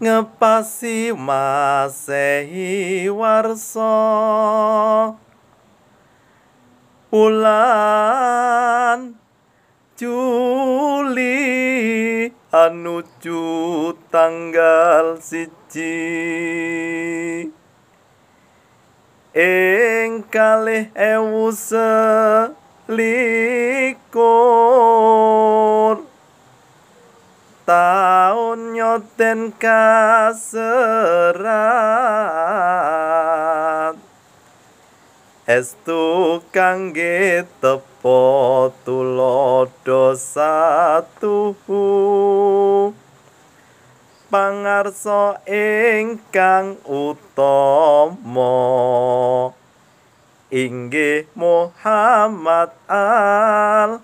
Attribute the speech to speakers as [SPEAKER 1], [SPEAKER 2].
[SPEAKER 1] ngepasi Masehi warsa bulan Juli anuju tanggal 1 ing 2021 taun nyoten kaserat estu kangge tepa tulodo satuhu pangarsa ingkang utama inggih Muhammad Al-Fatih.